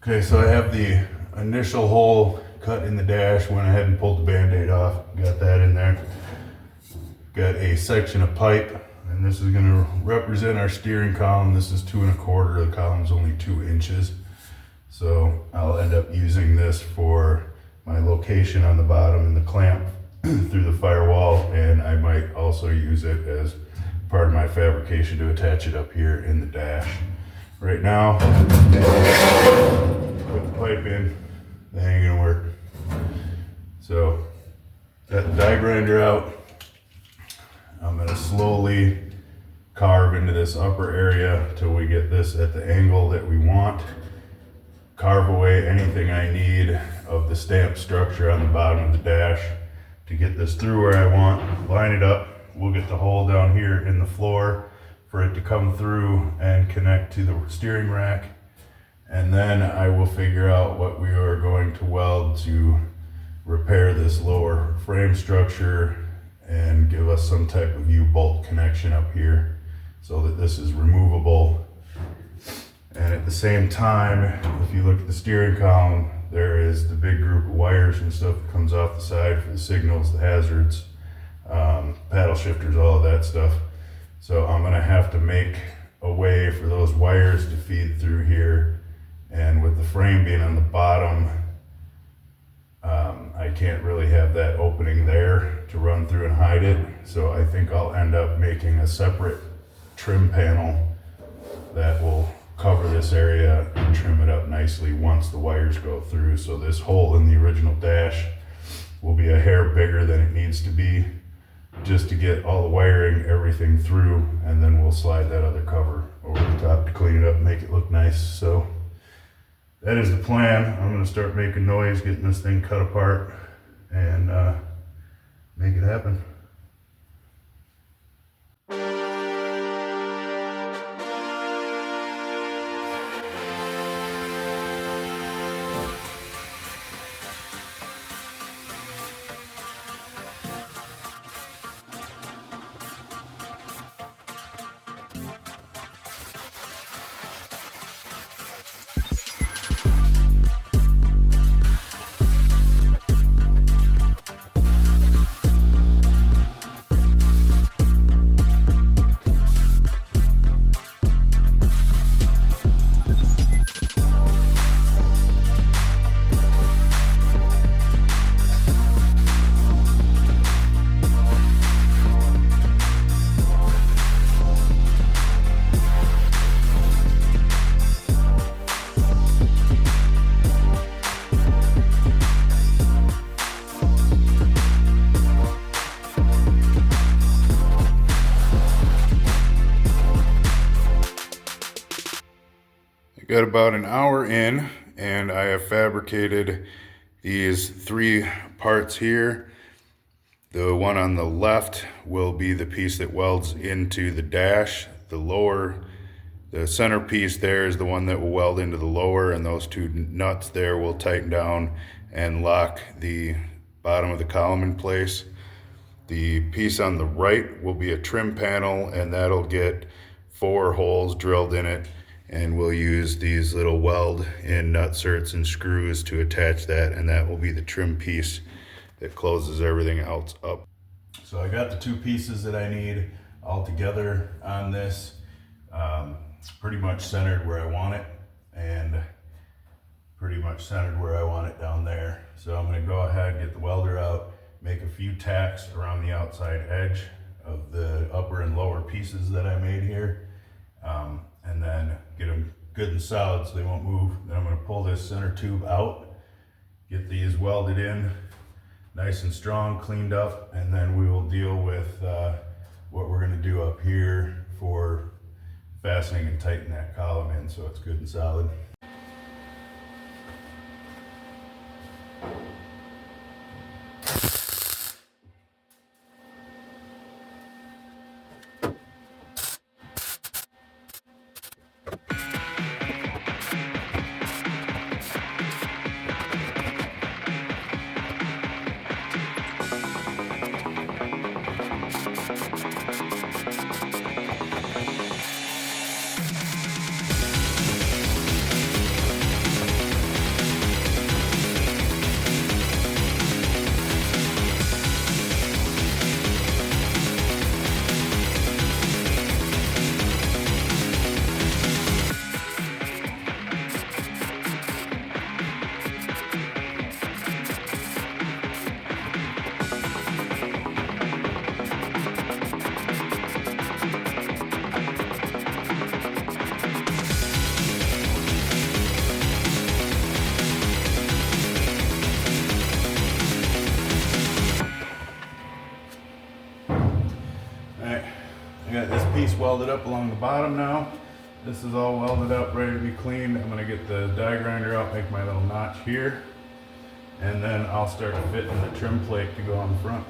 Okay, so I have the initial hole cut in the dash, went ahead and pulled the Band-Aid off, got that in there. Got a section of pipe, and this is gonna represent our steering column. This is 2 1/4, the column's only 2 inches. So I'll end up using this for my location on the bottom and the clamp through the firewall, and I might also use it as part of my fabrication to attach it up here in the dash. Right now, put the pipe in, that ain't gonna work. So, got the die grinder out. I'm gonna slowly carve into this upper area till we get this at the angle that we want. Carve away anything I need of the stamp structure on the bottom of the dash to get this through where I want. Line it up. We'll get the hole down here in the floor for it to come through and connect to the steering rack. And then I will figure out what we are going to weld to repair this lower frame structure and give us some type of U-bolt connection up here so that this is removable. And at the same time, if you look at the steering column, there is the big group of wires and stuff that comes off the side for the signals, the hazards, paddle shifters, all of that stuff. So I'm gonna have to make a way for those wires to feed through here. And with the frame being on the bottom, I can't really have that opening there to run through and hide it. So I think I'll end up making a separate trim panel that will cover this area and trim it up nicely once the wires go through. So this hole in the original dash will be a hair bigger than it needs to be, just to get all the wiring, everything through, and then we'll slide that other cover over the top to clean it up and make it look nice. So that is the plan. I'm gonna start making noise, getting this thing cut apart, and make it happen. Got about an hour in, and I have fabricated these 3 parts here. The one on the left will be the piece that welds into the dash. The center piece there is the one that will weld into the lower, and those 2 nuts there will tighten down and lock the bottom of the column in place. The piece on the right will be a trim panel, and that'll get 4 holes drilled in it. And we'll use these little weld-in nutserts and screws to attach that, and that will be the trim piece that closes everything else up. So I got the 2 pieces that I need all together on this. Pretty much centered where I want it, and pretty much centered where I want it down there. So I'm gonna go ahead, get the welder out, make a few tacks around the outside edge of the upper and lower pieces that I made here. And then get them good and solid so they won't move. Then I'm going to pull this center tube out, get these welded in nice and strong, cleaned up, and then we will deal with what we're going to do up here for fastening and tighten that column in so it's good and solid. piece welded up along the bottom now. This is all welded up, ready to be cleaned. I'm gonna get the die grinder out, make my little notch here, and then I'll start fitting the trim plate to go on the front.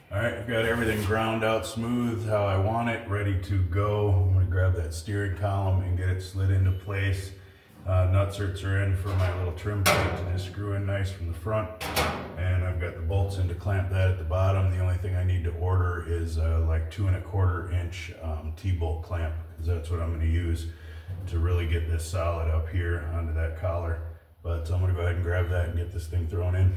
I've got everything ground out smooth how I want it, ready to go. I'm gonna grab that steering column and get it slid into place. Nutserts are in for my little trim plate to just screw in nice from the front. And I've got the bolts in to clamp that at the bottom. The only thing I need to order is like 2 1/4 inch T-bolt clamp, because that's what I'm gonna use to really get this solid up here onto that collar. But I'm gonna go ahead and grab that and get this thing thrown in.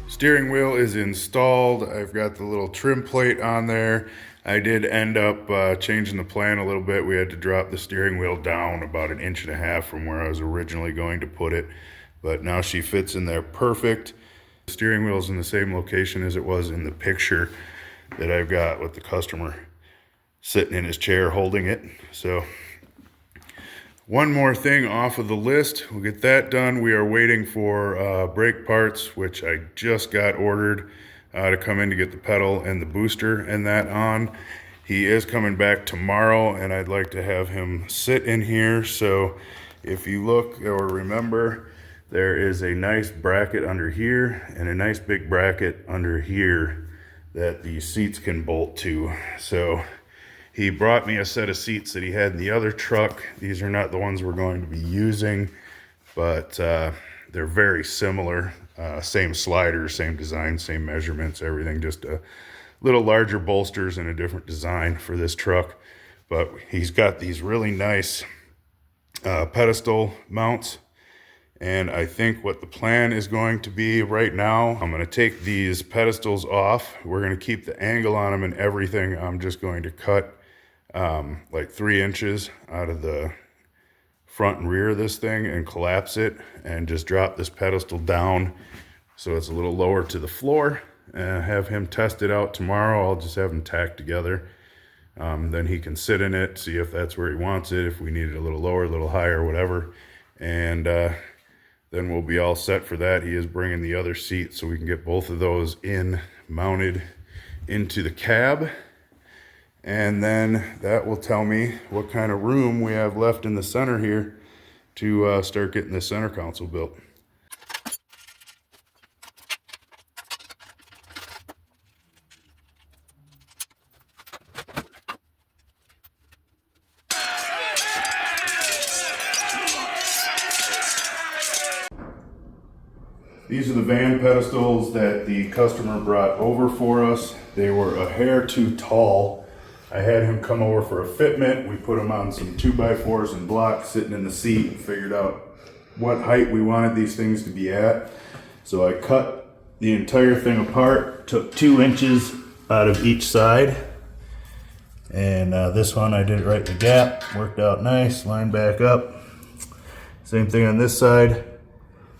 Steering wheel is installed. I've got the little trim plate on there. I did end up changing the plan a little bit. We had to drop the steering wheel down about 1.5 inches from where I was originally going to put it. But now she fits in there perfect. The steering wheel is in the same location as it was in the picture that I've got with the customer sitting in his chair holding it. So one more thing off of the list, we'll get that done. We are waiting for brake parts, which I just got ordered to come in to get the pedal and the booster and that on. He is coming back tomorrow, and I'd like to have him sit in here. So if you look or remember, there is a nice bracket under here and a nice big bracket under here that the seats can bolt to. So he brought me a set of seats that he had in the other truck. These are not the ones we're going to be using, but they're very similar. Same sliders, same design, same measurements, everything. Just a little larger bolsters and a different design for this truck. But he's got these really nice pedestal mounts. And I think what the plan is going to be right now, I'm going to take these pedestals off. We're going to keep the angle on them and everything. I'm just going to cut like 3 inches out of the front and rear of this thing and collapse it and just drop this pedestal down so it's a little lower to the floor. Have him test it out tomorrow. I'll just have him tacked together. Then he can sit in it, see if that's where he wants it, if we need it a little lower, a little higher, whatever. And then we'll be all set for that. He is bringing the other seat so we can get both of those in, mounted into the cab. And then that will tell me what kind of room we have left in the center here to start getting the center console built. These are the van pedestals that the customer brought over for us. They were a hair too tall. I had him come over for a fitment. We put them on some 2x4s and blocks sitting in the seat and figured out what height we wanted these things to be at. So I cut the entire thing apart, took 2 inches out of each side. And this one I did it right in the gap, worked out nice, lined back up. Same thing on this side.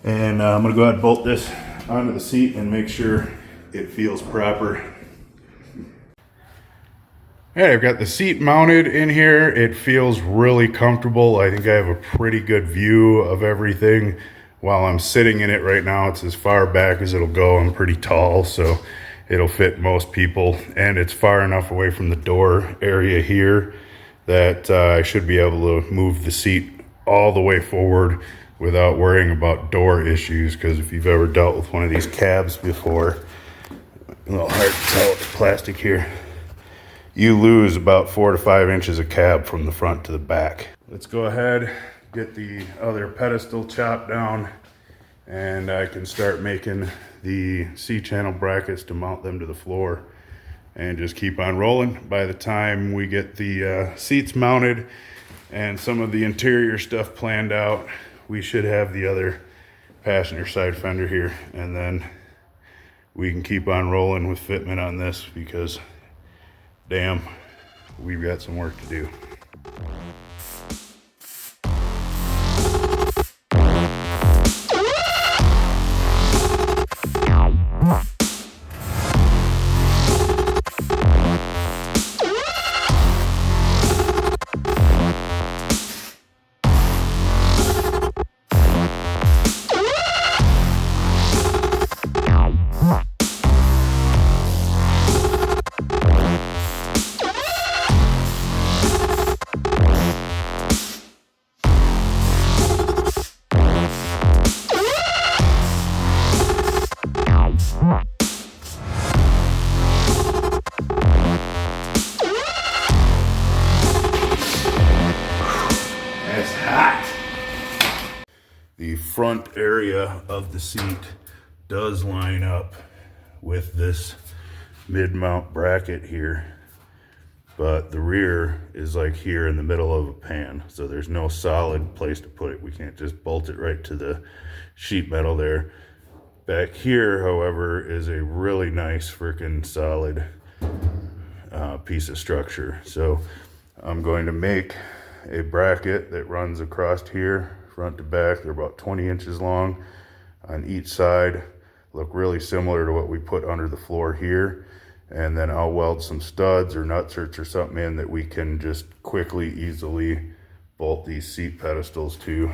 And I'm gonna go ahead and bolt this onto the seat and make sure it feels proper. Alright, I've got the seat mounted in here. It feels really comfortable. I think I have a pretty good view of everything while I'm sitting in it right now, it's as far back as it'll go. I'm pretty tall, so it'll fit most people, and it's far enough away from the door area here that I should be able to move the seat all the way forward without worrying about door issues. Because if you've ever dealt with one of these cabs before, a little hard to tell with the plastic here, you lose about 4 to 5 inches of cab from the front to the back. Let's go ahead, get the other pedestal chopped down, and I can start making the C-channel brackets to mount them to the floor and just keep on rolling. By the time we get the seats mounted and some of the interior stuff planned out, we should have the other passenger side fender here, and then we can keep on rolling with fitment on this, because damn, we've got some work to do. The front area of the seat does line up with this mid-mount bracket here, but the rear is like here in the middle of a pan, so there's no solid place to put it. We can't just bolt it right to the sheet metal there. Back here, however, is a really nice freaking solid piece of structure. So I'm going to make a bracket that runs across here, front to back. They're about 20 inches long on each side, look really similar to what we put under the floor here. And then I'll weld some studs or nut certs or something in that we can just quickly, easily bolt these seat pedestals to.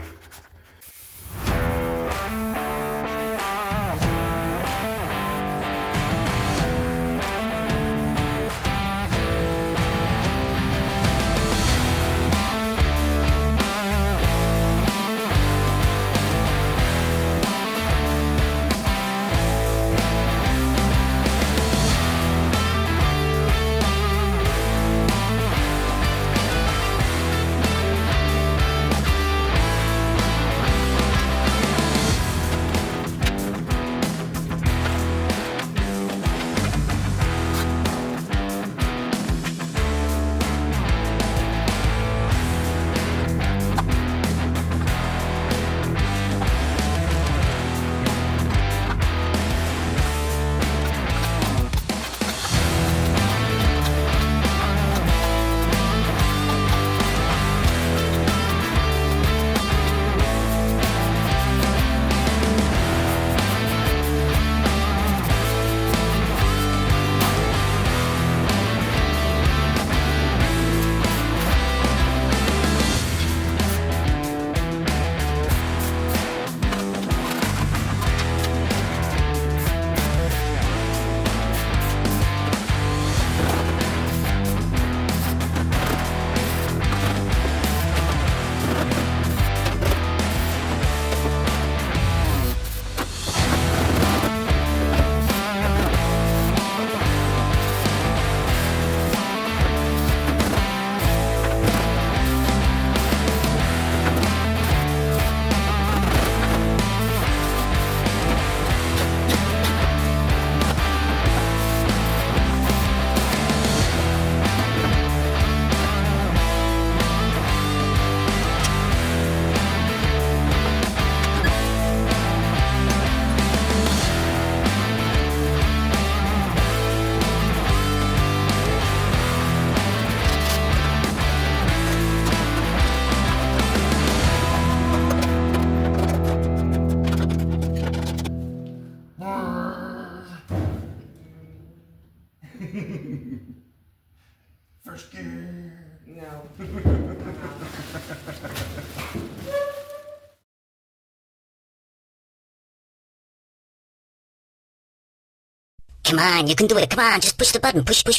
Come on, you can do it. Come on, just push the button. Push the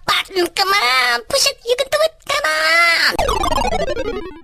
button. Come on, push it. You can do it. Come on.